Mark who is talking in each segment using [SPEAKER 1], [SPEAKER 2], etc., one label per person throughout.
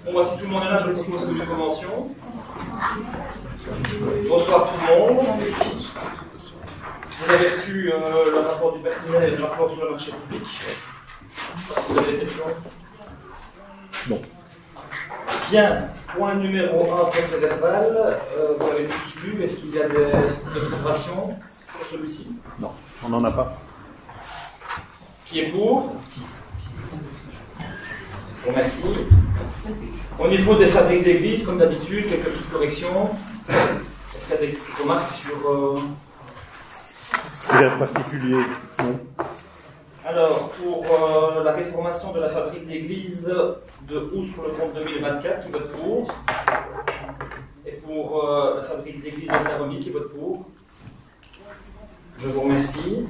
[SPEAKER 1] Bon, bah, si tout le monde est là, je propose que nous commencions. Bonsoir tout le monde. Vous avez reçu le rapport du personnel et le rapport sur le marché public. Si vous avez des questions.
[SPEAKER 2] Non.
[SPEAKER 1] Bien, point numéro 1, procès verbal. Vous avez tous lu. Est-ce qu'il y a des observations pour celui-ci?
[SPEAKER 2] Non, on n'en a pas.
[SPEAKER 1] Qui est pour? Je vous remercie. Au niveau des fabriques d'église, comme d'habitude, quelques petites corrections. Est-ce qu'il y a des remarques sur...
[SPEAKER 2] Rien de particulier, non.
[SPEAKER 1] Alors, pour la réformation de la fabrique d'église de Ouse pour le compte 2024, qui vote pour. Et pour la fabrique d'église de Saint-Romy, qui vote pour. Je vous remercie.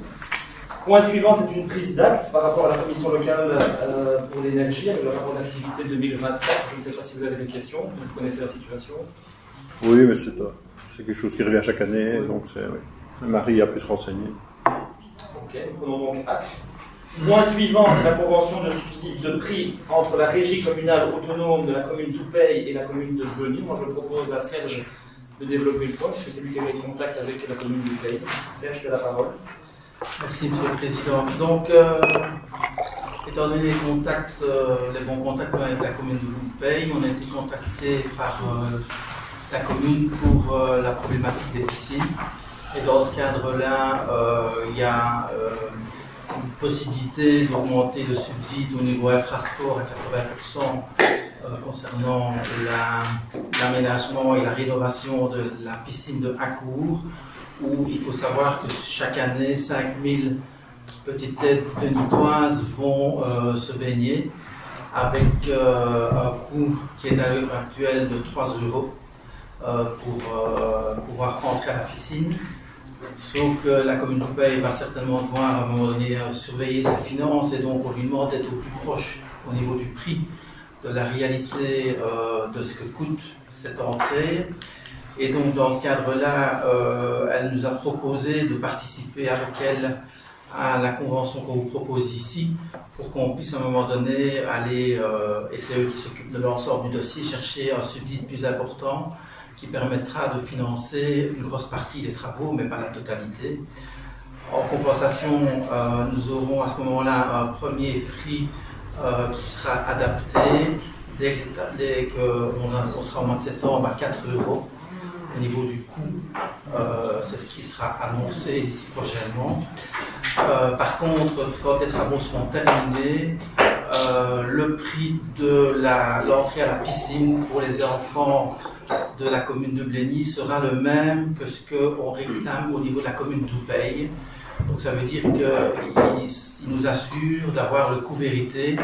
[SPEAKER 1] Point suivant, c'est une prise d'acte par rapport à la commission locale pour l'énergie, avec le rapport d'activité 2024. Je ne sais pas si vous avez des questions, vous connaissez la situation.
[SPEAKER 2] Oui, mais c'est quelque chose qui revient chaque année, oui. Donc c'est... Oui. Marie a pu se renseigner.
[SPEAKER 1] Ok, nous prenons donc acte. Point suivant, c'est la convention de subside de prix entre la régie communale autonome de la commune d'Oupeil et la commune de Beny. Moi, je propose à Serge de développer le point, puisque c'est lui qui avait contact avec la commune d'Oupeil. Serge, tu as la parole.
[SPEAKER 3] Merci, Monsieur le Président. Donc, étant donné les contacts, les bons contacts avec la commune de Loupeil, on a été contacté par la commune pour la problématique des piscines. Et dans ce cadre-là, il y a une possibilité d'augmenter le subside au niveau infrasport à 80% concernant l'aménagement et la rénovation de la piscine de Hacourt, où il faut savoir que chaque année, 5000 petites têtes benitoises vont se baigner avec un coût qui est à l'heure actuelle de 3 € pour pouvoir entrer à la piscine. Sauf que la commune d'Oupeil va certainement devoir à un moment donné surveiller ses finances et donc on lui demande d'être au plus proche au niveau du prix de la réalité de ce que coûte cette entrée. Et donc dans ce cadre-là, elle nous a proposé de participer avec elle à la convention qu'on vous propose ici pour qu'on puisse à un moment donné aller, et c'est eux qui s'occupent de l'ensemble du dossier, chercher un subside plus important qui permettra de financer une grosse partie des travaux, mais pas la totalité. En compensation, nous aurons à ce moment-là un premier prix qui sera adapté dès qu'on sera au mois de septembre à 4 € au niveau du coût. C'est ce qui sera annoncé ici prochainement. Par contre, quand les travaux seront terminés, le prix de l'entrée à la piscine pour les enfants de la commune de Blény sera le même que ce qu'on réclame au niveau de la commune d'Oupeil. Donc ça veut dire qu'il nous assure d'avoir le coût vérité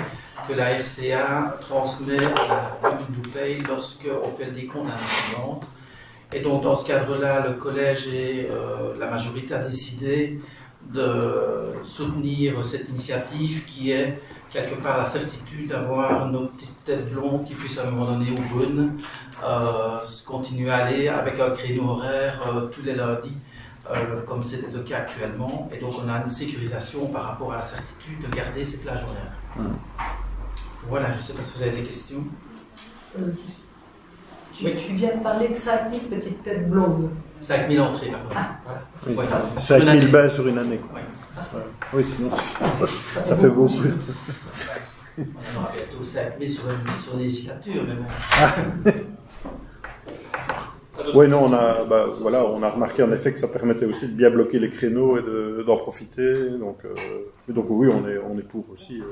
[SPEAKER 3] que la RCA transmet à la commune d'Oupeil lorsqu'on fait le décompte indépendant. Et donc dans ce cadre-là, le collège et la majorité a décidé de soutenir cette initiative qui est quelque part la certitude d'avoir nos petites têtes blondes qui puissent à un moment donné au jaune continuer à aller avec un créneau horaire tous les lundis comme c'est le cas actuellement. Et donc on a une sécurisation par rapport à la certitude de garder ces plages horaires. Voilà, je ne sais pas si vous avez des questions.
[SPEAKER 4] Tu viens de parler de 5000 petites têtes blondes.
[SPEAKER 3] 5000 entrées, pardon.
[SPEAKER 4] Voilà.
[SPEAKER 2] Oui.
[SPEAKER 3] Ouais.
[SPEAKER 2] 5000 bains sur une année.
[SPEAKER 3] Oui.
[SPEAKER 2] Voilà. Oui, sinon ça fait beaucoup.
[SPEAKER 3] On aura bientôt 5000 sur une législature, mais bon.
[SPEAKER 2] Oui, non, on a remarqué en effet que ça permettait aussi de bien bloquer les créneaux et d'en profiter. Donc oui, on est pour aussi.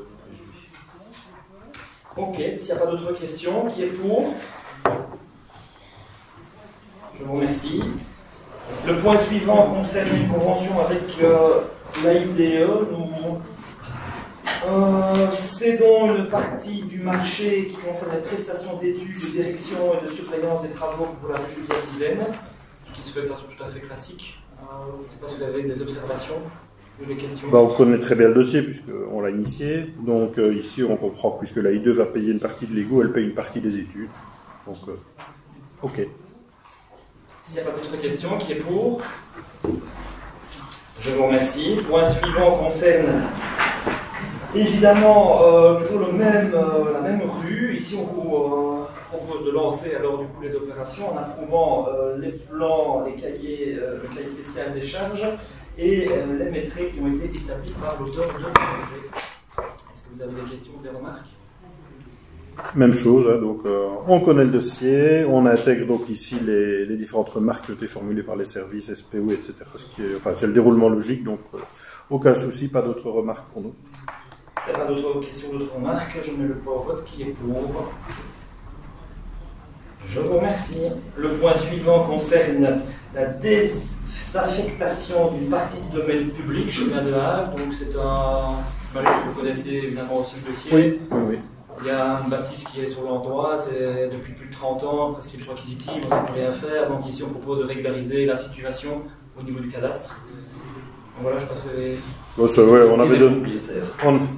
[SPEAKER 1] Ok, s'il n'y a pas d'autres questions, qui est pour? Je vous remercie. Le point suivant concerne une convention avec l'AIDE. Nous cédons une partie du marché qui concerne les prestations d'études, de direction et de surveillance des travaux pour la région d'Azizen, ce qui se fait de façon tout à fait classique. Je ne sais pas si vous avez des observations ou des questions.
[SPEAKER 2] On connaît très bien le dossier puisqu'on l'a initié. Donc ici, on comprend que puisque l'AIDE va payer une partie de l'EGO, elle paye une partie des études. Donc, ok.
[SPEAKER 1] S'il n'y a pas d'autres questions, qui est pour? Je vous remercie. Point suivant concerne Évidemment, toujours la même rue. Ici, on vous propose de lancer alors du coup les opérations en approuvant les plans, le cahier spécial des charges et les métriques qui ont été établies par l'auteur de projet. Est-ce que vous avez des questions ou des remarques?
[SPEAKER 2] Même chose, hein, donc on connaît le dossier, on intègre donc ici les différentes remarques qui ont été formulées par les services, SPO, etc. C'est le déroulement logique, donc aucun souci, pas d'autres remarques pour nous.
[SPEAKER 1] S'il n'y a pas d'autres questions, d'autres remarques, je mets le point au vote qui est pour. Je vous remercie. Le point suivant concerne la désaffectation d'une partie du domaine public chemin de Hague. Donc c'est vous connaissez évidemment aussi le dossier.
[SPEAKER 2] Oui, oui, oui.
[SPEAKER 1] Il y a une bâtisse qui est sur l'endroit, c'est depuis plus de 30 ans, presque une fois acquisitive, on ne sait plus rien faire. Donc ici on propose de régulariser la situation au niveau du cadastre. Donc voilà, je pense que
[SPEAKER 2] on avait donné.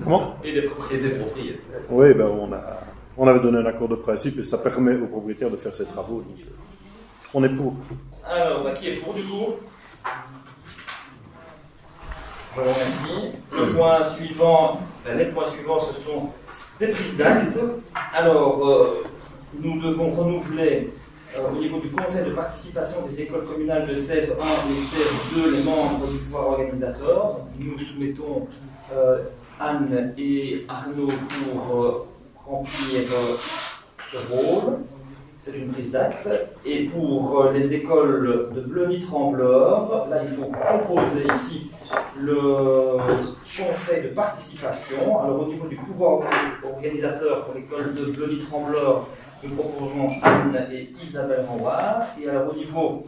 [SPEAKER 2] Comment?
[SPEAKER 1] Et des propriétaires.
[SPEAKER 2] Oui, ben on avait donné un accord de principe et ça permet aux propriétaires de faire ces travaux. Donc, on est pour.
[SPEAKER 1] Alors, qui est pour du coup? Je vous remercie. Le point suivant, les points suivants, ce sont des prises d'actes. Alors, nous devons renouveler au niveau du conseil de participation des écoles communales de Sèvres 1 et Sèvres 2 les membres du pouvoir organisateur. Nous soumettons Anne et Arnaud pour remplir ce rôle. C'est une prise d'acte. Et pour les écoles de Bleuny-Trembleur, là il faut composer ici le conseil de participation. Alors au niveau du pouvoir organisateur pour l'école de Bleuny-Trembleur, nous proposons Anne et Isabelle Renouard. Et alors au niveau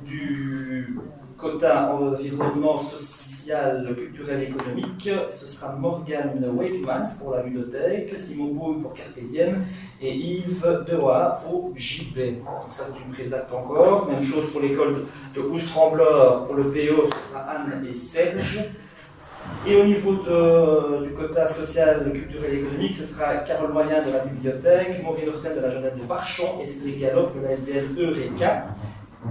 [SPEAKER 1] du quota environnement social, culturel et économique, ce sera Morgane Wakemans pour la bibliothèque, Simon Boulle pour Carpe Diem et Yves Dewa au JB. Donc ça c'est une prise d'acte encore. Même chose pour l'école de Ousse-Trembleur, pour le PO, ce sera Anne et Serge. Et au niveau du quota social, culturel et économique, ce sera Carole Moyen de la bibliothèque, Maureen Hortel de la jeunesse de Barchon et Cédric Galop de la SBL Eureka.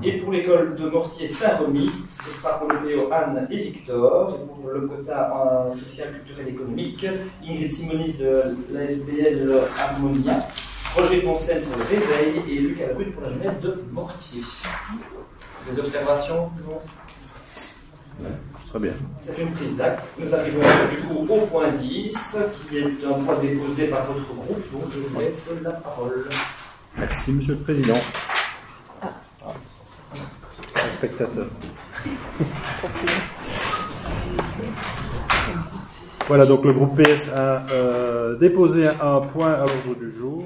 [SPEAKER 1] Et pour l'école de Mortier-Saint-Remy, ce sera pour le PO Anne et Victor. Et pour le quota social, culturel et économique, Ingrid Simonis de la SBL Harmonia, Roger Ponsen pour le Réveil et Luc Albrut pour la jeunesse de Mortier. Des observations? Non.
[SPEAKER 2] Très bien.
[SPEAKER 1] C'est une prise d'acte. Nous arrivons du coup au point 10, qui est un point déposé par votre groupe, donc je vous laisse la parole.
[SPEAKER 2] Merci, Monsieur le Président. Spectateur. Voilà, donc le groupe PS a déposé un point à l'ordre du jour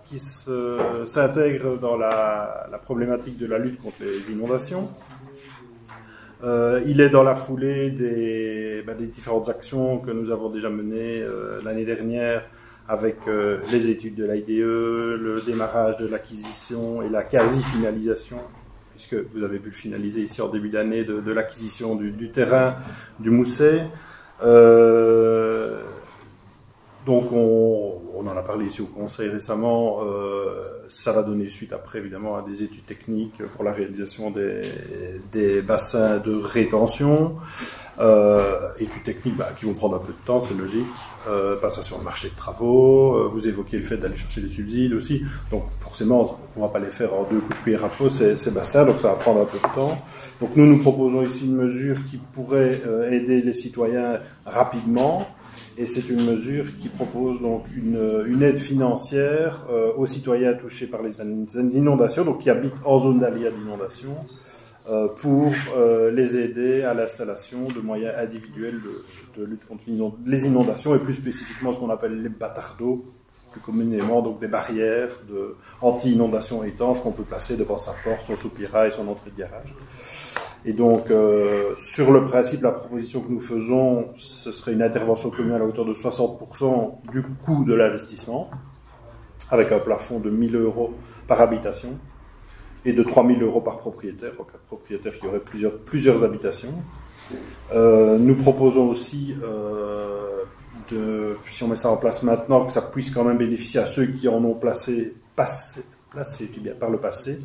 [SPEAKER 2] qui s'intègre dans la problématique de la lutte contre les inondations. Il est dans la foulée des différentes actions que nous avons déjà menées l'année dernière avec les études de l'IDE, le démarrage de l'acquisition et la quasi-finalisation, puisque vous avez pu le finaliser ici en début d'année, de l'acquisition du terrain du Mousset. Donc on en a parlé ici au Conseil récemment, ça va donner suite après évidemment à des études techniques pour la réalisation des bassins de rétention, études techniques qui vont prendre un peu de temps, c'est logique, passation de marché de travaux, vous évoquez le fait d'aller chercher des subsides aussi, donc forcément on ne va pas les faire en 2 coups de cuillère à peau ces bassins, donc ça va prendre un peu de temps. Donc nous proposons ici une mesure qui pourrait aider les citoyens rapidement. Et c'est une mesure qui propose donc une aide financière aux citoyens touchés par les inondations, donc qui habitent en zone d'aléa d'inondation, pour les aider à l'installation de moyens individuels de lutte contre les inondations, et plus spécifiquement ce qu'on appelle les bâtards-d'eau, plus communément donc des barrières anti-inondation étanches qu'on peut placer devant sa porte, son soupirail, son entrée de garage. Et donc, sur le principe, la proposition que nous faisons, ce serait une intervention communale à hauteur de 60% du coût de l'investissement, avec un plafond de 1 000 € par habitation et de 3 000 € par propriétaire, en cas de propriétaire qui aurait plusieurs habitations. Nous proposons aussi, si on met ça en place maintenant, que ça puisse quand même bénéficier à ceux qui en ont placé, je dis bien par le passé,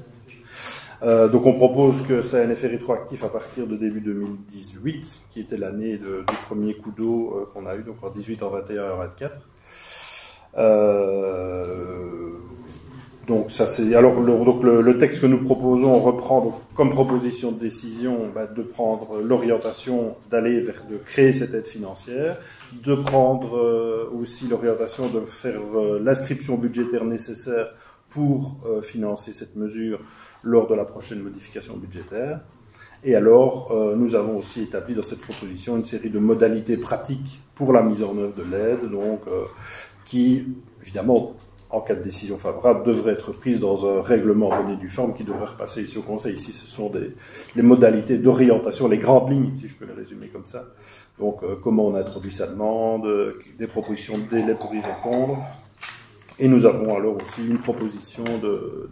[SPEAKER 2] Donc on propose que ça ait un effet rétroactif à partir de début 2018, qui était l'année du premier coup d'eau qu'on a eu, donc en 18, en 21 et en 24. Donc ça c'est alors le texte que nous proposons reprend donc, comme proposition de décision de prendre l'orientation de créer cette aide financière, de prendre aussi l'orientation de faire l'inscription budgétaire nécessaire pour financer cette mesure lors de la prochaine modification budgétaire. Et alors, nous avons aussi établi dans cette proposition une série de modalités pratiques pour la mise en œuvre de l'aide, donc qui, évidemment, en cas de décision favorable, devraient être prises dans un règlement donné du forme qui devrait repasser ici au Conseil. Ici, ce sont les modalités d'orientation, les grandes lignes, si je peux les résumer comme ça. Donc, comment on introduit sa demande, des propositions de délai pour y répondre. Et nous avons alors aussi une proposition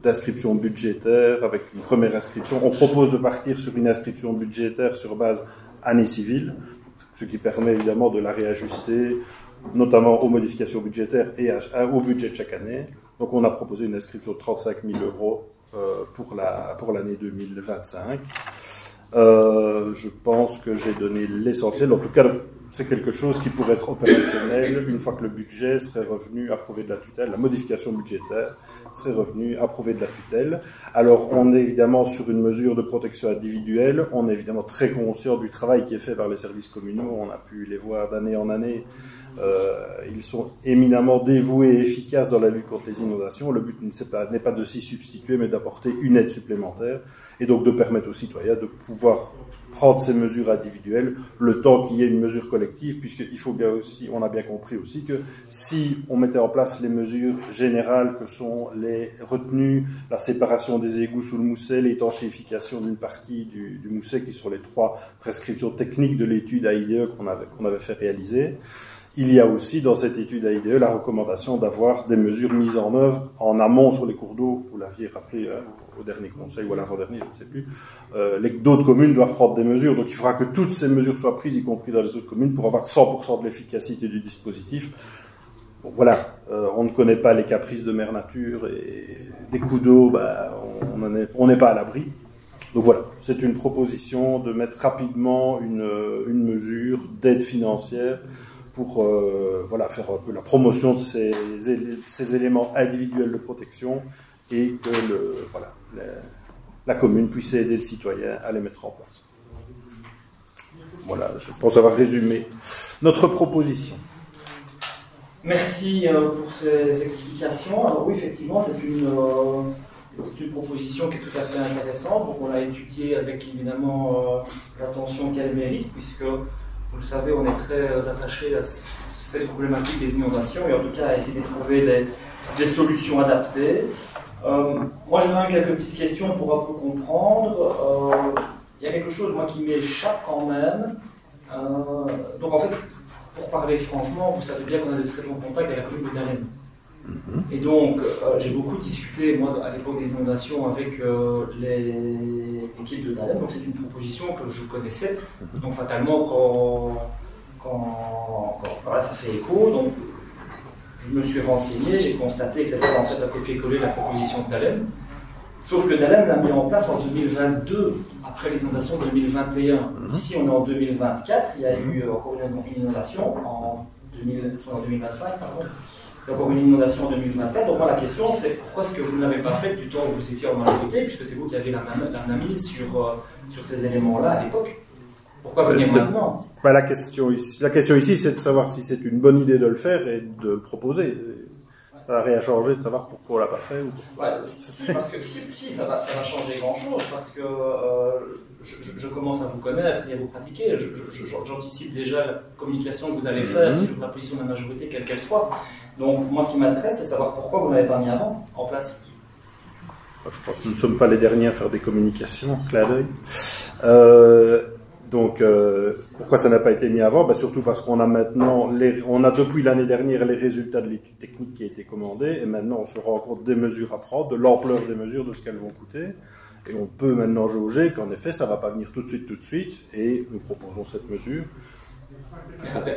[SPEAKER 2] d'inscription budgétaire avec une première inscription. On propose de partir sur une inscription budgétaire sur base année civile, ce qui permet évidemment de la réajuster, notamment aux modifications budgétaires et au budget de chaque année. Donc on a proposé une inscription de 35 000 € pour l'année 2025. Je pense que j'ai donné l'essentiel. En tout cas, c'est quelque chose qui pourrait être opérationnel une fois que le budget serait revenu approuvé de la tutelle. La modification budgétaire serait revenue approuvée de la tutelle. Alors, on est évidemment sur une mesure de protection individuelle. On est évidemment très conscient du travail qui est fait par les services communaux. On a pu les voir d'année en année. Ils sont éminemment dévoués et efficaces dans la lutte contre les inondations. Le but n'est pas de s'y substituer, mais d'apporter une aide supplémentaire et donc de permettre aux citoyens de pouvoir prendre ces mesures individuelles le temps qu'il y ait une mesure collective, puisqu'il faut bien aussi, on a bien compris aussi que si on mettait en place les mesures générales que sont les retenues, la séparation des égouts sous le mousset, l'étanchéification d'une partie du mousset, qui sont les 3 prescriptions techniques de l'étude AIDE qu'on avait fait réaliser, il y a aussi dans cette étude AIDE la recommandation d'avoir des mesures mises en œuvre en amont sur les cours d'eau. Vous l'aviez rappelé au dernier conseil ou à l'avant-dernier, je ne sais plus. D'autres communes doivent prendre des mesures, donc il faudra que toutes ces mesures soient prises, y compris dans les autres communes, pour avoir 100% de l'efficacité du dispositif. Bon, voilà, on ne connaît pas les caprices de Mère Nature et des coups d'eau, on n'est pas à l'abri. Donc voilà, c'est une proposition de mettre rapidement une mesure d'aide financière pour faire un peu la promotion de ces éléments individuels de protection et que la commune puisse aider le citoyen à les mettre en place. Voilà, je pense avoir résumé notre proposition.
[SPEAKER 1] Merci pour ces explications. Alors oui, effectivement, c'est une proposition qui est tout à fait intéressante. Donc on l'a étudiée avec évidemment l'attention qu'elle mérite, puisque vous le savez, on est très attaché à cette problématique des inondations et en tout cas à essayer de trouver des solutions adaptées. Moi, j'ai quand même quelques petites questions pour un peu comprendre. Il y a quelque chose, moi, qui m'échappe quand même. Donc, en fait, pour parler franchement, vous savez bien qu'on a de très bons contacts avec la commune de Dahlem. Et donc, j'ai beaucoup discuté, moi, à l'époque des inondations, avec l'équipe de Dahlem. Donc, c'est une proposition que je connaissais. Donc, fatalement, voilà, ça fait écho. Donc, je me suis renseigné, j'ai constaté que c'était en fait un copier-coller de la proposition de Dahlem. Sauf que Dahlem l'a mis en place en 2022, après les inondations de 2021. Ici, on est en 2024, il y a eu encore une inondation en 2025, pardon. Encore une inondation en 2024. Donc, moi, la question, c'est pourquoi est-ce que vous ne l'avez pas fait du temps où vous étiez en majorité, puisque c'est vous qui avez la main mise sur ces éléments-là à l'époque. Pourquoi venir maintenant?
[SPEAKER 2] La question ici, c'est de savoir si c'est une bonne idée de le faire et de le proposer. Ça n'a rien changé de savoir pourquoi on ne l'a pas fait.
[SPEAKER 1] Si, parce que si, ça va changer grand-chose, parce que je commence à vous connaître et à vous pratiquer. J'anticipe déjà la communication que vous allez faire sur la position de la majorité, quelle qu'elle soit. Donc, moi, ce qui m'intéresse, c'est savoir pourquoi vous ne l'avez pas mis avant en place.
[SPEAKER 2] Je crois que nous ne sommes pas les derniers à faire des communications, clin d'œil. Donc, pourquoi ça n'a pas été mis avant? Surtout parce qu'on a maintenant, on a depuis l'année dernière les résultats de l'étude technique qui a été commandée, et maintenant on se rend compte des mesures à prendre, de l'ampleur des mesures, de ce qu'elles vont coûter, et on peut maintenant jauger qu'en effet ça ne va pas venir tout de suite, et nous proposons cette mesure,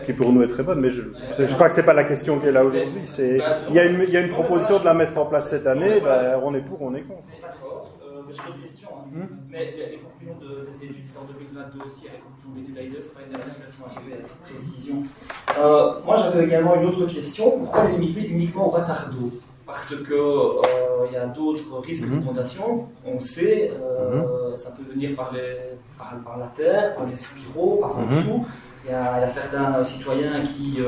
[SPEAKER 2] qui pour nous est très bonne, mais je crois que ce n'est pas la question qui est là aujourd'hui. Il y a une proposition de la mettre en place cette année, on est pour, on est contre.
[SPEAKER 1] D'accord, j'ai une question. Mais les conclusions des études, c'est en 2022 aussi, avec les conclusions de l'étude AIDE, c'est pas une dernière qu'elles sont arrivées à toute précision. Moi, j'avais également une autre question. Pourquoi les limiter uniquement au bâtard d'eau? Parce que il y a d'autres risques d'inondation. On sait, ça peut venir par la terre, par les soupiraux, par en dessous. Il y a certains citoyens qui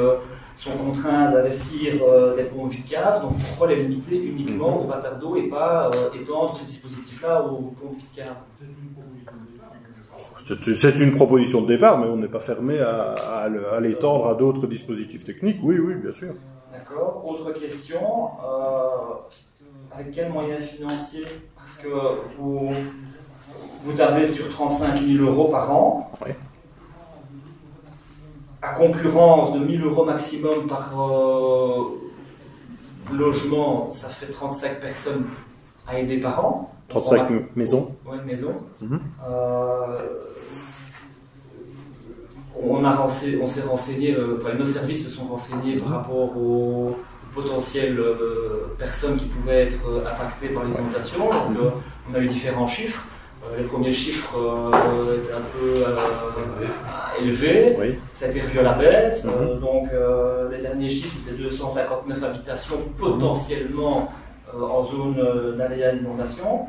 [SPEAKER 1] sont contraints d'investir des ponts vides cave. Donc pourquoi les limiter uniquement au bâtard d'eau et pas étendre ce dispositif-là aux ponts vides cave?
[SPEAKER 2] C'est une proposition de départ, mais on n'est pas fermé à l'étendre à d'autres dispositifs techniques. Oui, oui, bien sûr.
[SPEAKER 1] D'accord. Autre question. Avec quels moyens financiers? Parce que vous tablez sur 35 000 € par an.
[SPEAKER 2] Oui.
[SPEAKER 1] À concurrence de 1 000 € maximum par logement, ça fait 35 personnes à aider par an.
[SPEAKER 2] 35 maisons.
[SPEAKER 1] Oui, maisons. On s'est renseigné, nos services se sont renseignés par rapport aux potentielles personnes qui pouvaient être impactées par les inondations. Donc, on a eu différents chiffres. Les premiers chiffres étaient un peu élevés,
[SPEAKER 2] Oui.
[SPEAKER 1] ça a été revu à la baisse. Donc les derniers chiffres étaient 259 habitations potentiellement en zone d'aléa d'inondation.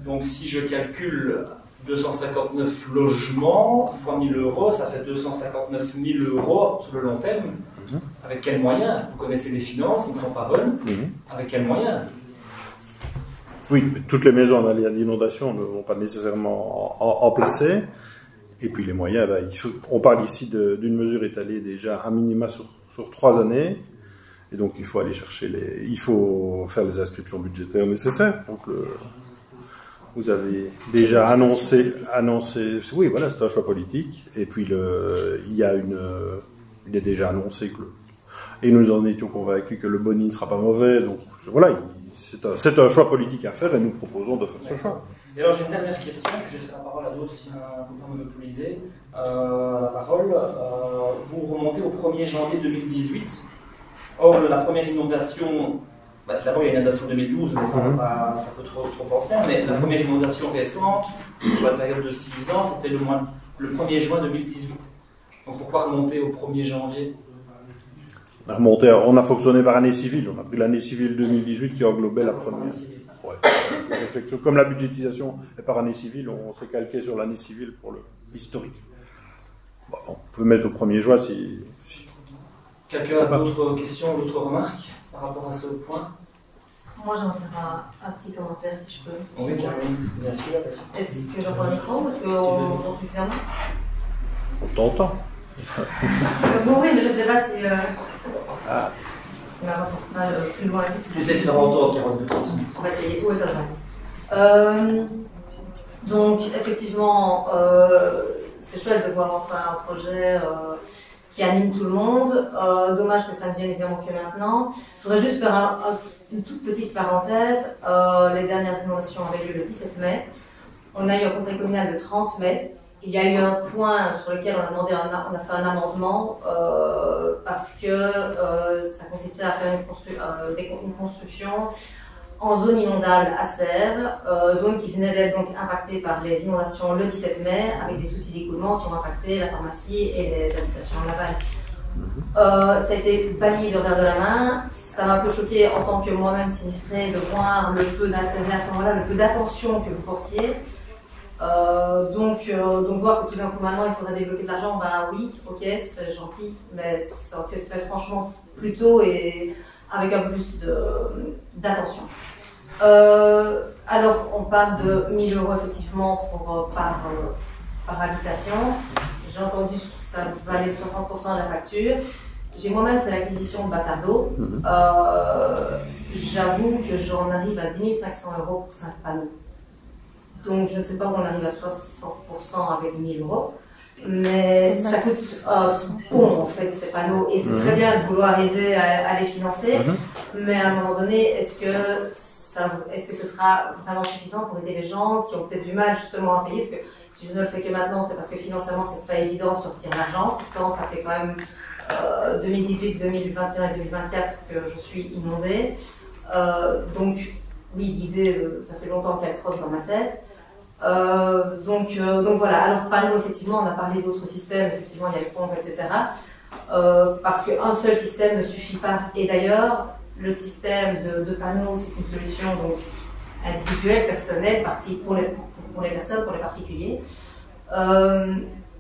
[SPEAKER 1] Donc si je calcule 259 logements fois 1 000 €, ça fait 259 000 € sur le long terme. Avec quels moyens? Vous connaissez les finances qui ne sont pas bonnes. Avec quels moyens?
[SPEAKER 2] Oui, mais toutes les maisons en aléa d'inondation ne vont pas nécessairement en placer. Et puis les moyens, on parle ici d'une mesure étalée déjà à minima sur 3 années. Et donc il faut aller chercher il faut faire les inscriptions budgétaires nécessaires. Donc vous avez déjà annoncé, oui voilà, c'est un choix politique. Et puis il est déjà annoncé et nous en étions convaincus que le boni ne sera pas mauvais. Donc voilà, c'est un choix politique à faire et nous proposons de faire ce choix.
[SPEAKER 1] Et alors j'ai une dernière question, puis je laisse la parole à d'autres si on ne peut pas monopoliser la parole. Vous remontez au 1er janvier 2018. Or, la première inondation, d'abord il y a l'inondation 2012, mais ça peut trop ancien, mais la première inondation récente, pour la période de 6 ans, c'était le 1er juin 2018. Donc pourquoi remonter au 1er janvier?
[SPEAKER 2] On a fonctionné par année civile. On a pris l'année civile 2018 qui englobait la première. Ouais. Comme la budgétisation est par année civile, on s'est calqué sur l'année civile pour l'historique. Bon, on peut mettre au 1er juin si...
[SPEAKER 1] Quelqu'un a d'autres questions ou d'autres remarques par rapport à ce point?
[SPEAKER 4] Moi, j'en ferai un petit commentaire si je peux.
[SPEAKER 1] Oui, bien sûr.
[SPEAKER 4] Est-ce que j'entends le micro ou est-ce qu'on entend suffisamment?
[SPEAKER 2] On t'entend.
[SPEAKER 4] Oui, mais je ne sais pas si... si ma voix portera plus loin ici.
[SPEAKER 1] Tu sais que tu vas entendre 42%.
[SPEAKER 4] On va essayer. Oui, ça va. Donc, effectivement, c'est chouette de voir enfin un projet qui anime tout le monde. Dommage que ça ne vienne évidemment que maintenant. Je voudrais juste faire une toute petite parenthèse. Les dernières inondations avaient lieu le 17 mai. On a eu un conseil communal le 30 mai. Il y a eu un point sur lequel on a fait un amendement parce que ça consistait à faire une construction en zone inondable à Sèvres, zone qui venait d'être donc impactée par les inondations le 17 mai, avec des soucis d'écoulement qui ont impacté la pharmacie et les habitations navales. Ça a été balayé de revers de la main. Ça m'a un peu choqué en tant que moi-même sinistrée de voir le peu d'intérêt à ce moment-là, le peu d'attention que vous portiez. Donc voir que tout d'un coup maintenant il faudrait débloquer de l'argent, bah oui, ok, c'est gentil, mais ça aurait pu être fait franchement plus tôt et avec un peu plus d'attention. Alors on parle de 1 000 € effectivement par habitation. J'ai entendu que ça valait 60% de la facture. J'ai moi-même fait l'acquisition de bâtard d'eau. J'avoue que j'en arrive à 10 500 € pour 5 panneaux. Donc je ne sais pas où on arrive à 60% avec 1 000 €, mais ça coûte bon en fait ces panneaux et c'est très bien de vouloir aider à les financer, mais à un moment donné, est-ce que ce sera vraiment suffisant pour aider les gens qui ont peut-être du mal justement à payer? Parce que si je ne le fais que maintenant, c'est parce que financièrement c'est pas évident de sortir l'argent. Pourtant ça fait quand même 2018, 2021 et 2024 que je suis inondée. Donc oui, l'idée, ça fait longtemps qu'elle trotte dans ma tête. Donc voilà, alors panneaux, effectivement, on a parlé d'autres systèmes, effectivement il y a les pompes, etc. Parce qu'un seul système ne suffit pas. Et d'ailleurs, le système de panneaux, c'est une solution donc, individuelle, personnelle, pour les personnes, pour les particuliers.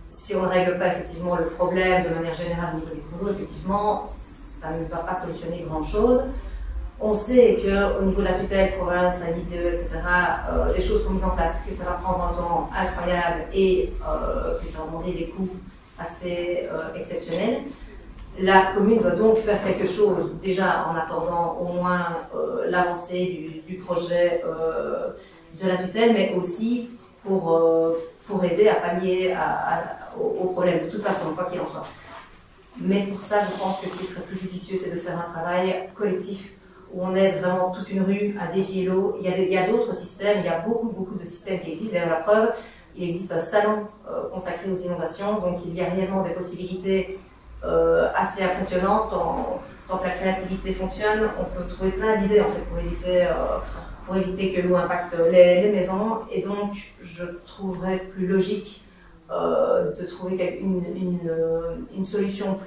[SPEAKER 4] Si on ne règle pas effectivement le problème de manière générale au niveau des cours d'eau, effectivement, ça ne va pas solutionner grand-chose. On sait qu'au niveau de la tutelle, province, à l'IDE, etc., des choses sont mises en place, que ça va prendre un temps incroyable et que ça va demander des coûts assez exceptionnels. La commune doit donc faire quelque chose, déjà en attendant au moins l'avancée du projet de la tutelle, mais aussi pour aider à pallier au problème, de toute façon, quoi qu'il en soit. Mais pour ça, je pense que ce qui serait plus judicieux, c'est de faire un travail collectif où on aide vraiment toute une rue à dévier l'eau. Il y a d'autres systèmes, il y a beaucoup de systèmes qui existent. D'ailleurs, la preuve, il existe un salon consacré aux innovations, donc il y a réellement des possibilités assez impressionnantes. Tant que la créativité fonctionne, on peut trouver plein d'idées en fait, pour éviter que l'eau impacte les maisons. Et donc, je trouverais plus logique de trouver une solution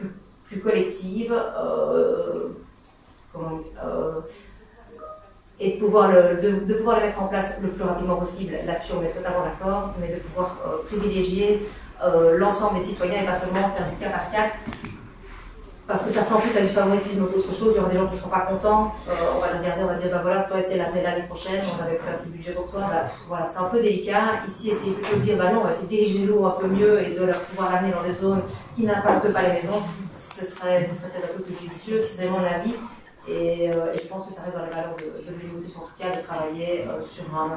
[SPEAKER 4] plus collective et de pouvoir le mettre en place le plus rapidement possible. Là-dessus, on est totalement d'accord, mais de pouvoir privilégier l'ensemble des citoyens et pas seulement faire du cas par cas. Parce que ça ressemble plus à du favoritisme qu'autre chose. Il y aura des gens qui ne seront pas contents. On va les regarder, on va dire, bah voilà, toi, essayer l'année prochaine, on avait plus assez de budget pour toi. Bah, voilà, c'est un peu délicat. Ici, essayer plutôt de dire, bah non, on va essayer de diriger l'eau un peu mieux et de leur pouvoir l'amener dans des zones qui n'impactent pas les maisons. Ce serait peut-être un peu plus judicieux, c'est mon avis. Et je pense que ça reste dans les valeurs de Vélo Plus, en tout cas, de travailler sur un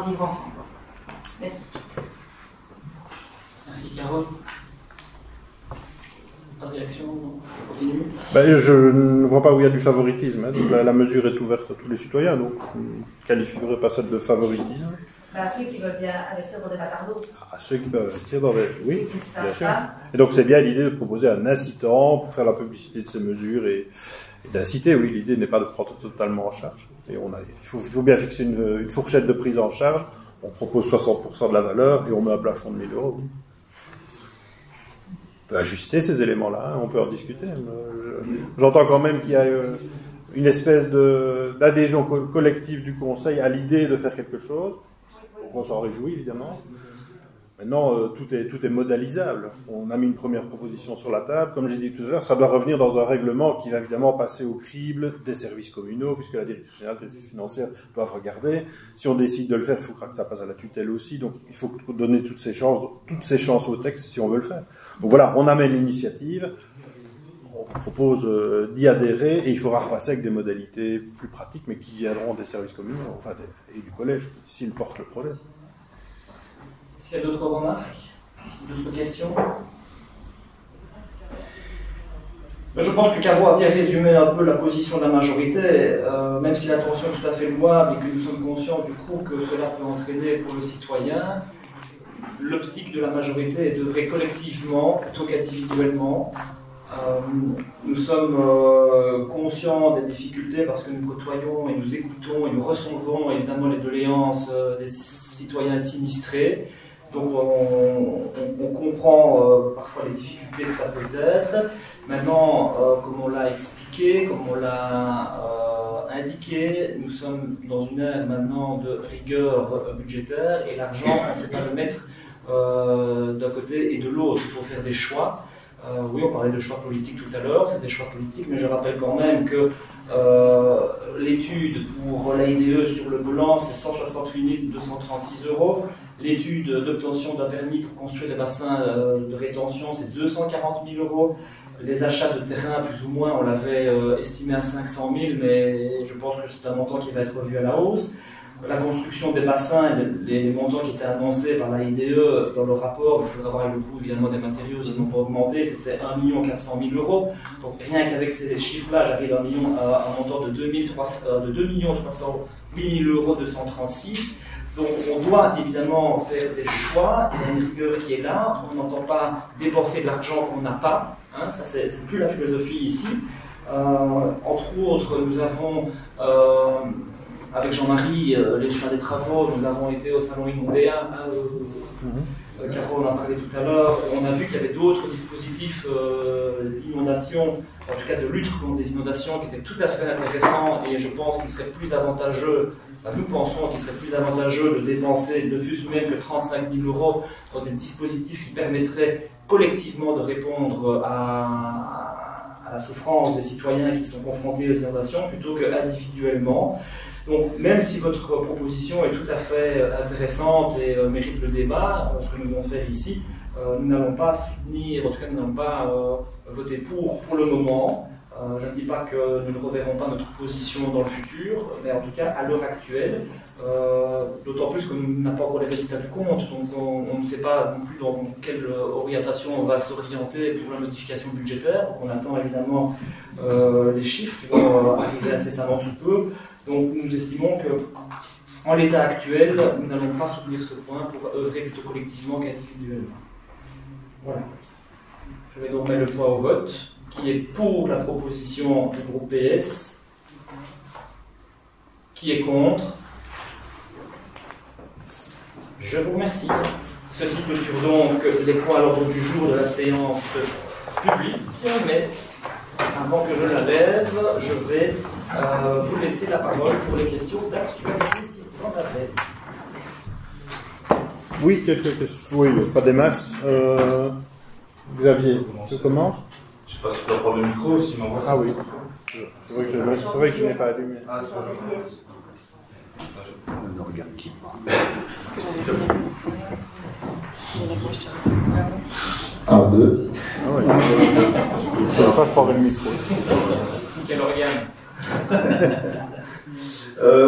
[SPEAKER 4] vivre ensemble. Merci.
[SPEAKER 1] Merci, Carole. Pas de réaction, on continue.
[SPEAKER 2] Je ne vois pas où il y a du favoritisme. Hein. Donc la mesure est ouverte à tous les citoyens, donc je ne qualifierais pas ça de favoritisme.
[SPEAKER 4] À ceux qui veulent bien investir dans des bâtards d'eau.
[SPEAKER 2] À ceux qui peuvent investir dans des... Oui, bien sûr.
[SPEAKER 4] Pas.
[SPEAKER 2] Et donc c'est bien l'idée de proposer un incitant pour faire la publicité de ces mesures et d'inciter. Oui, l'idée n'est pas de prendre totalement en charge. Et il faut bien fixer une fourchette de prise en charge. On propose 60% de la valeur et on met un plafond de 1 000 €. On peut ajuster ces éléments-là, hein, on peut en discuter. J'entends quand même qu'il y a une espèce d'adhésion collective du Conseil à l'idée de faire quelque chose. Donc on s'en réjouit, évidemment. Maintenant, tout est modélisable. On a mis une première proposition sur la table. Comme j'ai dit tout à l'heure, ça doit revenir dans un règlement qui va évidemment passer au crible des services communaux, puisque la directrice générale des services financiers doit regarder. Si on décide de le faire, il faudra que ça passe à la tutelle aussi. Donc, il faut donner toutes ces chances au texte si on veut le faire. Donc voilà, on amène l'initiative. On vous propose d'y adhérer et il faudra repasser avec des modalités plus pratiques, mais qui viendront des services communaux, enfin et du collège, s'ils portent le projet.
[SPEAKER 1] S'il y a d'autres remarques, d'autres questions? Je pense que Caro a bien résumé un peu la position de la majorité, même si l'intention est tout à fait louable et que nous sommes conscients du coup que cela peut entraîner pour le citoyen. L'optique de la majorité est d'œuvrer collectivement plutôt qu'individuellement. Nous sommes conscients des difficultés parce que nous côtoyons et nous écoutons et nous recevons évidemment les doléances des citoyens sinistrés. Donc on comprend parfois les difficultés que ça peut être. Maintenant, comme on l'a expliqué, comme on l'a indiqué, nous sommes dans une ère maintenant de rigueur budgétaire et l'argent, on ne sait pas le mettre d'un côté et de l'autre. Il faut faire des choix. Oui, on parlait de choix politiques tout à l'heure, c'est des choix politiques, mais je rappelle quand même que l'étude pour l'AIDE sur le Golan, c'est 168 236 €. L'étude d'obtention d'un permis pour construire les bassins de rétention, c'est 240 000 €. Les achats de terrain, plus ou moins, on l'avait estimé à 500 000, mais je pense que c'est un montant qui va être revu à la hausse. La construction des bassins, les montants qui étaient annoncés par l'AIDE dans le rapport, il faudra voir le coût évidemment des matériaux, s'ils n'ont pas augmenté, c'était 1 400 000 €. Donc rien qu'avec ces chiffres-là, j'arrive à un montant de 2 308 236 €. Donc on doit évidemment faire des choix, il y a une rigueur qui est là, on n'entend pas dépenser de l'argent qu'on n'a pas, hein, ça c'est plus la philosophie ici. Entre autres, nous avons avec Jean-Marie, les chemins des travaux, nous avons été au salon Inondéa, Caro en a parlé tout à l'heure, on a vu qu'il y avait d'autres dispositifs d'inondation, en tout cas de lutte contre les inondations, qui étaient tout à fait intéressants, et je pense qu'il serait plus avantageux, nous pensons qu'il serait plus avantageux de dépenser ne fût-ce même que 35 000 € dans des dispositifs qui permettraient collectivement de répondre à la souffrance des citoyens qui sont confrontés aux inondations, plutôt qu'individuellement. Donc, même si votre proposition est tout à fait intéressante et mérite le débat, ce que nous allons faire ici, nous n'allons pas soutenir, en tout cas nous n'allons pas voter pour le moment. Je ne dis pas que nous ne reverrons pas notre position dans le futur, mais en tout cas à l'heure actuelle, d'autant plus que nous n'avons pas encore les résultats du compte, donc on ne sait pas non plus dans quelle orientation on va s'orienter pour la modification budgétaire. On attend évidemment les chiffres qui vont arriver incessamment sous peu. Donc nous estimons qu'en l'état actuel, nous n'allons pas soutenir ce point pour œuvrer plutôt collectivement qu'individuellement. Voilà. Je vais donc mettre le point au vote, qui est pour la proposition du groupe PS, qui est contre. Je vous remercie. Ceci clôture donc les points à l'ordre du jour de la séance publique, mais avant que je la lève, je vais vous laisser la parole pour les questions d'actualité, si vous en avez.
[SPEAKER 2] Oui, quelques questions. Oui, pas des masses. Xavier, tu commences?
[SPEAKER 5] Je ne sais pas si tu dois prendre le micro, si m'envoie ça.
[SPEAKER 2] Ah oui. C'est vrai que je n'ai pas allumé.
[SPEAKER 5] Ah, c'est vrai.
[SPEAKER 2] Ne regarde qui pas.
[SPEAKER 5] Un, deux.
[SPEAKER 2] Ah oui. Ça, je prendrai le micro.
[SPEAKER 1] Quel organe?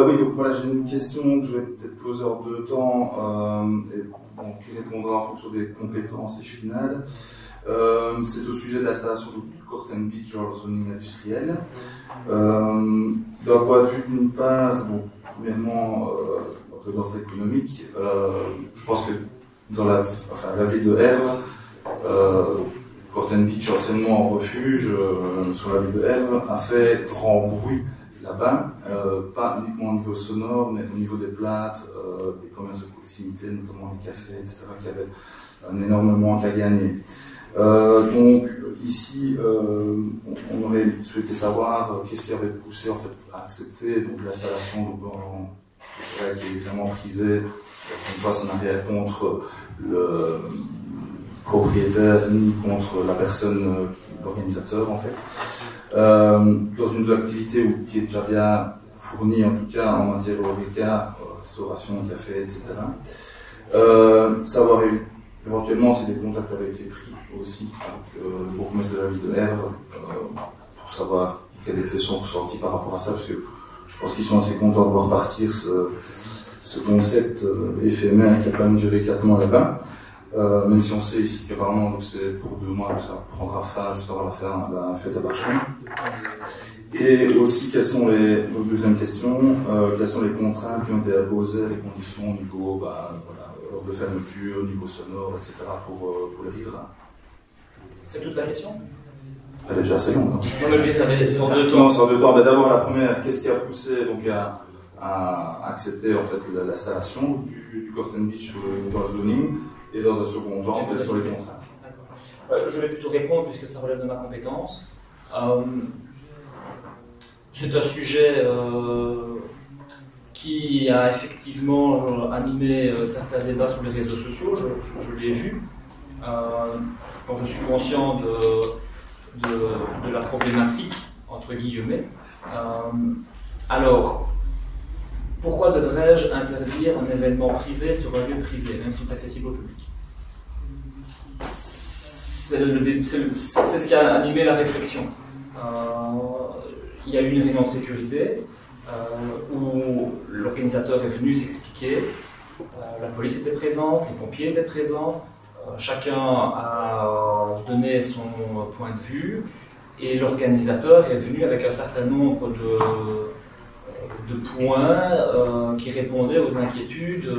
[SPEAKER 5] Oui, donc voilà, j'ai une question que je vais peut-être poser en deux temps, et bon, qui répondra en fonction des compétences et finales. C'est au sujet de l'installation de Corten Beach dans le zoning industriel. D'un point de vue d'une part, bon, premièrement, dans l'ordre économique, je pense que dans la ville de Herve, Corten Beach, anciennement en refuge sur la ville de Herve, a fait grand bruit là-bas, pas uniquement au niveau sonore, mais au niveau des plates, des commerces de proximité, notamment les cafés, etc., qui avaient un énorme manque à gagner. Donc ici, on aurait souhaité savoir qu'est-ce qui avait poussé en fait à accepter donc l'installation dans qui est évidemment privé. Une fois, ça n'a rien contre le propriétaire ni contre la personne, l'organisateur en fait. Dans une activité qui est déjà bien fournie en tout cas en matière horeca, restauration, café, etc. Savoir éventuellement si des contacts avaient été pris aussi avec le bourgmestre de la ville de Herve pour savoir quel était son ressenti par rapport à ça, parce que je pense qu'ils sont assez contents de voir partir ce concept éphémère qui a quand même duré 4 mois là-bas, même si on sait ici qu'apparemment c'est pour 2 mois que ça prendra fin juste avant la fête à Barchon. Et aussi, quelles sont les, donc deuxième question, quelles sont les contraintes qui ont été imposées, les conditions au niveau, heure de fermeture, au niveau sonore, etc. pour les riverains?
[SPEAKER 1] C'est toute la question?
[SPEAKER 5] Elle est déjà assez longue.
[SPEAKER 1] Non, mais je vais sur 2 temps.
[SPEAKER 5] Non, sur 2 temps. Mais d'abord, la première, qu'est-ce qui a poussé donc, à accepter en fait, l'installation du Corten Beach dans le zoning? Et dans un second temps, quelles sont les contraintes?
[SPEAKER 1] Je vais plutôt répondre puisque ça relève de ma compétence. C'est un sujet qui a effectivement animé certains débats sur les réseaux sociaux, je l'ai vu. Donc je suis conscient de la problématique, entre guillemets. Alors, pourquoi devrais-je interdire un événement privé sur un lieu privé, même s'il est accessible au public? C'est ce qui a animé la réflexion. Il y a eu une réunion de sécurité où l'organisateur est venu s'expliquer. La police était présente, les pompiers étaient présents. Chacun a donné son point de vue et l'organisateur est venu avec un certain nombre de points qui répondaient aux inquiétudes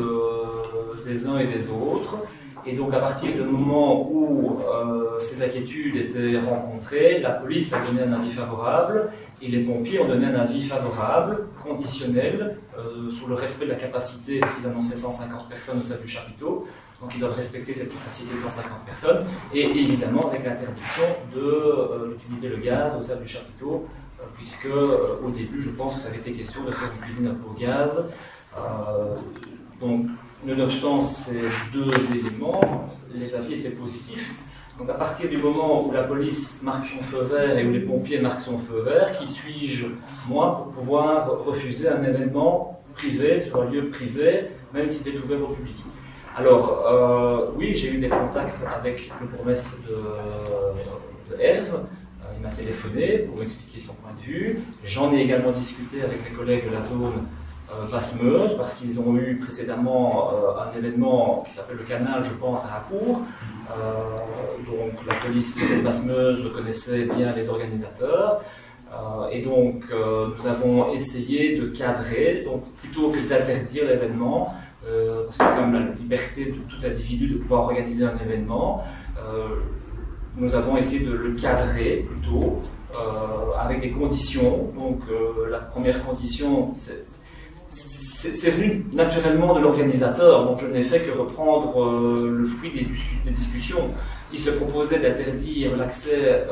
[SPEAKER 1] des uns et des autres. Et donc à partir du moment où ces inquiétudes étaient rencontrées, la police a donné un avis favorable et les pompiers ont donné un avis favorable, conditionnel, sur le respect de la capacité, parce qu'ils annonçaient 150 personnes au sein du chapiteau, donc ils doivent respecter cette capacité de 150 personnes, et évidemment avec l'interdiction d'utiliser le gaz au sein du chapiteau, puisque au début je pense que ça avait été question de faire une cuisine au gaz. Donc nonobstant ces deux éléments, les avis étaient positifs. Donc à partir du moment où la police marque son feu vert et où les pompiers marquent son feu vert, qui suis-je, moi, pour pouvoir refuser un événement privé sur un lieu privé, même s'il est ouvert au public? Alors, oui, j'ai eu des contacts avec le bourgmestre de Herve. Il m'a téléphoné pour m'expliquer son point de vue. J'en ai également discuté avec mes collègues de la zone Basse-Meuse, parce qu'ils ont eu précédemment un événement qui s'appelle le Canal, je pense, à la cour. Donc la police de Basse-Meuse connaissait bien les organisateurs. Et donc nous avons essayé de cadrer, donc plutôt que d'interdire l'événement, parce que c'est quand même la liberté de tout individu de pouvoir organiser un événement, nous avons essayé de le cadrer plutôt avec des conditions. Donc la première condition, c'est venu naturellement de l'organisateur, donc je n'ai fait que reprendre le fruit des discussions. Il se proposait d'interdire l'accès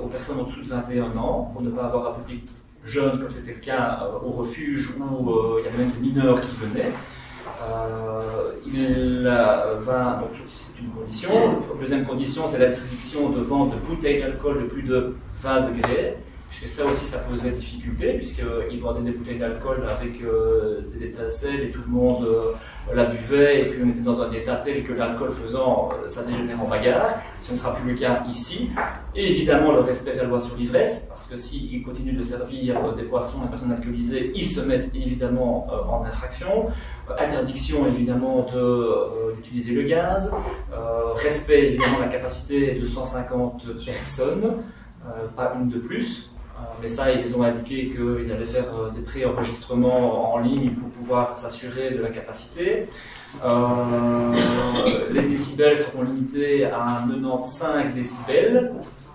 [SPEAKER 1] aux personnes en dessous de 21 ans, pour ne pas avoir un public jeune, comme c'était le cas au refuge, où il y avait même des mineurs qui venaient. Donc c'est une condition. La deuxième condition, c'est l'interdiction de vente de bouteilles d'alcool de plus de 20 degrés. Puisque ça aussi, ça posait difficulté, puisqu'ils vendaient des bouteilles d'alcool avec des étincelles et tout le monde la buvait, et puis on était dans un état tel que l'alcool faisant, ça dégénère en bagarre. Ce ne sera plus le cas ici. Et évidemment, le respect de la loi sur l'ivresse, parce que s'ils continuent de servir des boissons à personnes alcoolisées, ils se mettent évidemment en infraction. Interdiction évidemment d'utiliser le gaz. Respect évidemment de la capacité de 150 personnes, pas une de plus. Mais ça, ils ont indiqué qu'ils allaient faire des pré-enregistrements en ligne pour pouvoir s'assurer de la capacité. Les décibels seront limités à 95 décibels.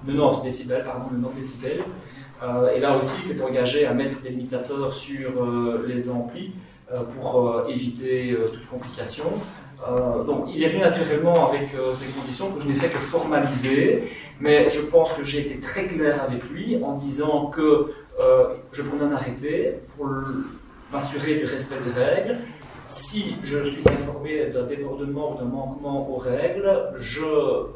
[SPEAKER 1] 90 décibels, pardon, 90 décibels. Et là aussi, c'est engagé à mettre des limitateurs sur les amplis pour éviter toute complication. Donc il est venu naturellement avec ces conditions que je n'ai fait que formaliser, mais je pense que j'ai été très clair avec lui en disant que je prenais un arrêté pour m'assurer du respect des règles. Si je suis informé d'un débordement ou d'un manquement aux règles, je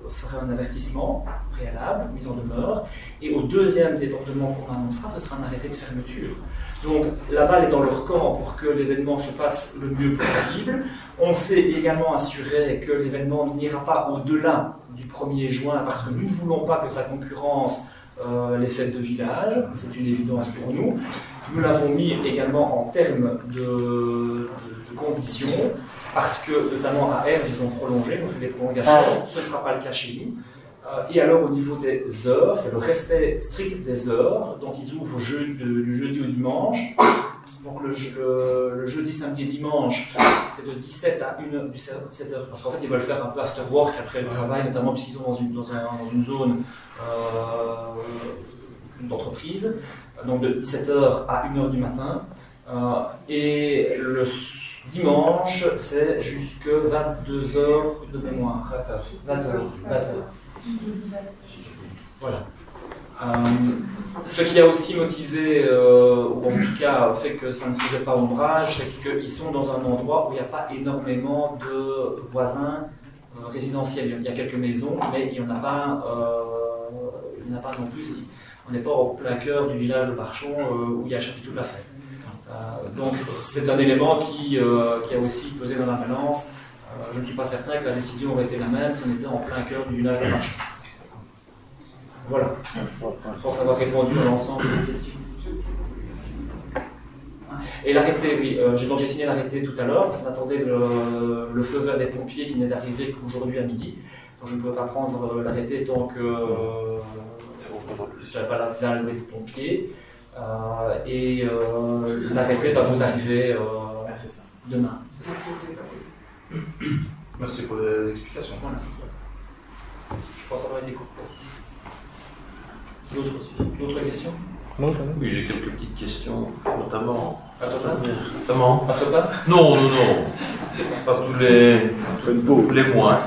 [SPEAKER 1] ferai un avertissement préalable, mise en demeure, et au deuxième débordement qu'on annoncera, ce sera un arrêté de fermeture. Donc la balle est dans leur camp pour que l'événement se passe le mieux possible. On s'est également assuré que l'événement n'ira pas au-delà du 1er juin parce que nous ne voulons pas que ça concurrence les fêtes de village, c'est une évidence pour nous. Nous l'avons mis également en termes de conditions parce que notamment à Herve ils ont prolongé, on fait des prolongations, ce ne sera pas le cas chez nous. Et alors au niveau des heures, c'est le respect strict des heures, donc ils ouvrent du jeudi au dimanche. Donc le jeudi, samedi et dimanche, c'est de 17 à 1h, 17h, parce qu'en fait ils veulent faire un peu after work après le travail, notamment puisqu'ils sont dans une zone d'entreprise, donc de 17h à 1h du matin. Et le dimanche, c'est jusque 22h de mémoire. 20h. Voilà. Ce qui a aussi motivé, ou en tout cas fait que ça ne faisait pas ombrage, c'est qu'ils sont dans un endroit où il n'y a pas énormément de voisins résidentiels. Il y a quelques maisons, mais il n'y en a pas non plus. On n'est pas au plein cœur du village de Barchon où il y a le chapiteau de la fête. Donc c'est un élément qui a aussi pesé dans la balance. Je ne suis pas certain que la décision aurait été la même si on était en plein cœur du village de Barchon. Voilà, je pense avoir répondu à l'ensemble des questions. Et l'arrêté, oui, j'ai signé l'arrêté tout à l'heure, parce qu'on attendait le feu vert des pompiers qui n'est arrivé qu'aujourd'hui à midi. Donc je ne pouvais pas prendre l'arrêté tant que je n'avais pas la levée des pompiers. Et l'arrêté va vous arriver demain.
[SPEAKER 5] Merci pour les explications.
[SPEAKER 1] Voilà. Je pense avoir été coupé. D'autres questions?
[SPEAKER 6] Oui, j'ai quelques petites questions, notamment.
[SPEAKER 1] Pas total?
[SPEAKER 6] Comment?
[SPEAKER 1] Pas total?
[SPEAKER 6] Non, non, non. Pas tous les mois.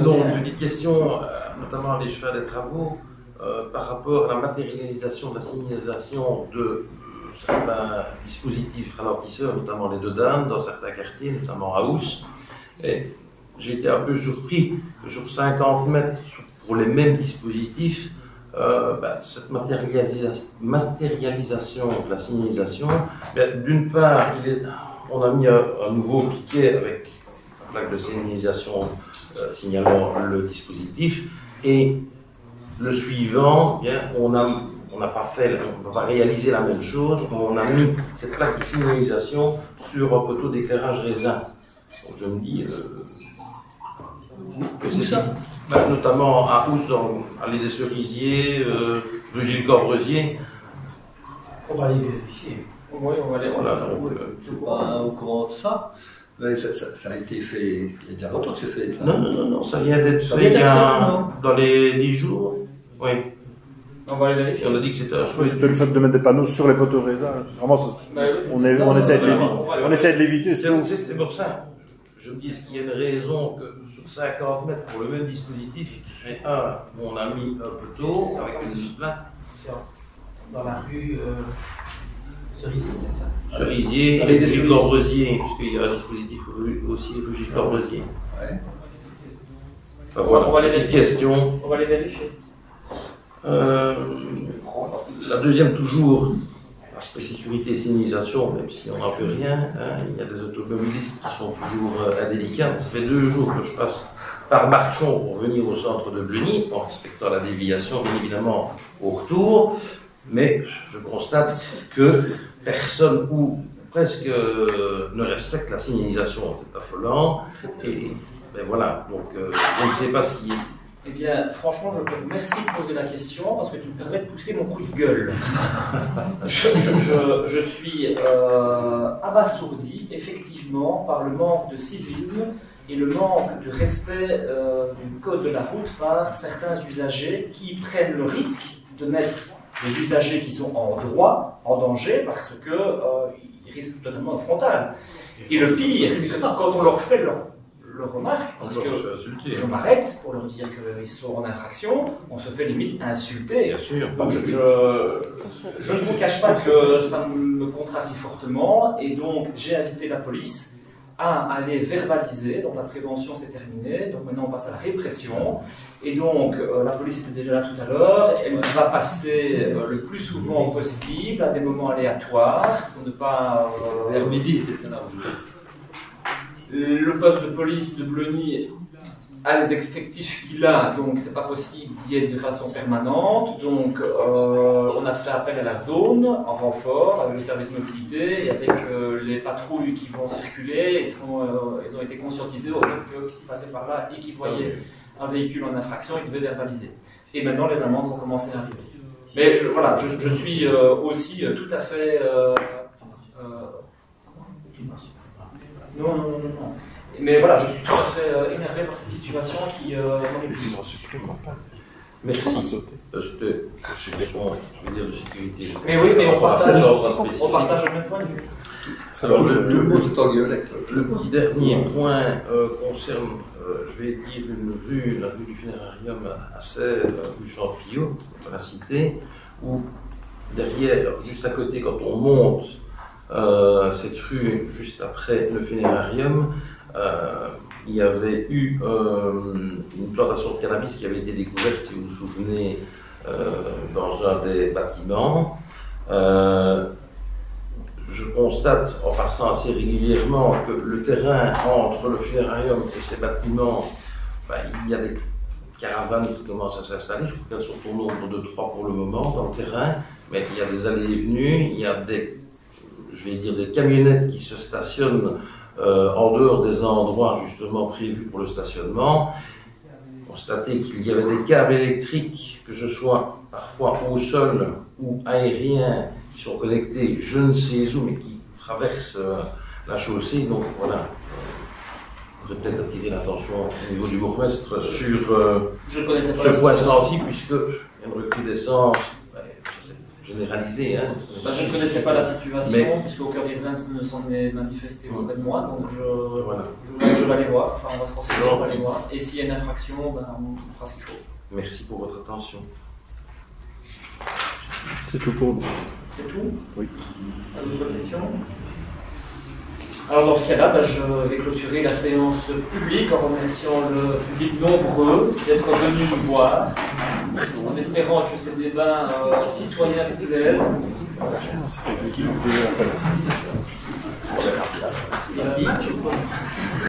[SPEAKER 6] Donc, une petite question, notamment à l'échelle des travaux, par rapport à la matérialisation de la signalisation de certains dispositifs ralentisseurs, notamment les deux dames, dans certains quartiers, notamment à Ous. Et j'ai été un peu surpris que sur 50 mètres, pour les mêmes dispositifs, cette matérialisation de la signalisation, d'une part, on a mis un nouveau cliquet avec la plaque de signalisation signalant le dispositif, et le suivant, on n'a pas réalisé la même chose, on a mis cette plaque de signalisation sur un poteau d'éclairage raisin. Donc je me dis que c'est ça. Notamment à Ous, dans l'allée des Cerisiers, rue Gilles Corbresier.
[SPEAKER 3] On va aller vérifier.
[SPEAKER 1] Oui, on va aller.
[SPEAKER 6] Voilà,
[SPEAKER 7] Je ne suis pas au courant de ça. Mais ça a été fait, il y a déjà longtemps que c'est fait. Ça.
[SPEAKER 6] Non, ça vient d'être fait dans les 10 jours. Oui.
[SPEAKER 1] On va aller vérifier.
[SPEAKER 6] On a dit que c'était un souhait.
[SPEAKER 2] C'était le fait de mettre des panneaux sur les poteaux raisins. Vraiment, on essaie de l'éviter.
[SPEAKER 6] C'est pour ça. Je me dis, est-ce qu'il y a une raison que sur 50 mètres pour le même dispositif, on a mis un poteau avec une discipline
[SPEAKER 3] Dans la rue Cerisier, c'est ça?
[SPEAKER 6] Cerisier et Gilles Corbresier, puisqu'il y a un dispositif aussi rue Gilles Corbresier.
[SPEAKER 7] Ouais.
[SPEAKER 6] Enfin, voilà,
[SPEAKER 1] on va les
[SPEAKER 6] question.
[SPEAKER 1] On va les vérifier.
[SPEAKER 6] La deuxième, toujours, aspect sécurité et signalisation, même si on n'en peut rien, il y a des automobilistes qui sont toujours indélicats. Ça fait 2 jours que je passe par Marchon pour venir au centre de Bleny, en respectant la déviation, bien évidemment, au retour. Mais je constate que personne ou presque ne respecte la signalisation. C'est affolant. Et ben voilà, donc je ne sais pas si...
[SPEAKER 1] Eh bien, franchement, merci de poser la question parce que tu me permets de pousser mon coup de gueule. Je suis abasourdi, effectivement, par le manque de civisme et le manque de respect du code de la route par certains usagers qui prennent le risque de mettre les usagers qui sont en droit en danger parce qu'ils risquent totalement un frontal. Et le pire, c'est que quand on leur fait leur remarque, parce que je m'arrête pour leur dire qu'ils sont en infraction, on se fait limite insulter.
[SPEAKER 6] Bien sûr.
[SPEAKER 1] Donc je ne vous cache pas que ça me contrarie fortement, et donc j'ai invité la police à aller verbaliser. Donc la prévention c'est terminé, donc maintenant on passe à la répression. Et donc la police était déjà là tout à l'heure, elle va passer le plus souvent possible à des moments aléatoires pour ne pas...
[SPEAKER 7] Vers midi, c'était là.
[SPEAKER 1] Le poste de police de Bleny a les effectifs qu'il a, donc c'est pas possible d'y être de façon permanente. Donc on a fait appel à la zone en renfort avec les services mobilité et avec les patrouilles qui vont circuler. Ils ont été conscientisés au fait que qui se passait par là et qui voyaient un véhicule en infraction, ils devaient verbaliser. Et maintenant les amendes vont commencer à arriver. Mais je suis aussi tout à fait... Non. Mais voilà, je suis tout à fait énervé par cette situation qui m'ennuie.
[SPEAKER 6] Merci. C'était je veux dire de sécurité.
[SPEAKER 1] Mais oui, mais on partage le même point de vue.
[SPEAKER 6] Alors,
[SPEAKER 7] le
[SPEAKER 6] petit dernier point concerne, je vais dire, la rue du Funérarium à Serres, rue Champillot, on va la citer, où derrière, juste à côté, quand on monte cette rue, juste après le Funérarium, il y avait eu une plantation de cannabis qui avait été découverte, si vous vous souvenez, dans un des bâtiments. Je constate, en passant assez régulièrement, que le terrain entre le Funérarium et ces bâtiments, il y a des caravanes qui commencent à s'installer. Je crois qu'elles sont au nombre de 3 pour le moment dans le terrain, mais il y a des allées et venues, il y a des camionnettes qui se stationnent en dehors des endroits justement prévus pour le stationnement. Constater qu'il y avait des câbles électriques, que ce soit parfois au sol ou aériens, qui sont connectés je ne sais où, mais qui traversent la chaussée. Donc voilà, faudrait peut-être attirer l'attention au niveau du bourgmestre sur
[SPEAKER 1] Je connaissais pas
[SPEAKER 6] ce
[SPEAKER 1] la
[SPEAKER 6] point
[SPEAKER 1] situation.
[SPEAKER 6] sensible, puisque il y a une recrudescence généralisée. Hein,
[SPEAKER 1] Je ne connaissais pas la situation,
[SPEAKER 6] Mais-
[SPEAKER 1] puisqu'au cœur des Vins ne s'en est manifesté auprès de moi, donc
[SPEAKER 6] Voilà.
[SPEAKER 1] je vais aller voir, enfin on va se renseigner, on va aller voir. Et s'il y a une infraction, ben, on fera ce qu'il faut.
[SPEAKER 6] Merci pour votre attention.
[SPEAKER 2] C'est tout pour nous.
[SPEAKER 1] C'est tout?
[SPEAKER 2] Oui.
[SPEAKER 1] Pas d'autres questions? Alors dans ce cas-là, ben, je vais clôturer la séance publique en remerciant le public nombreux d'être venu nous voir, en espérant que ces débats citoyens vous plaisent.
[SPEAKER 2] Ça fait 2 kilos de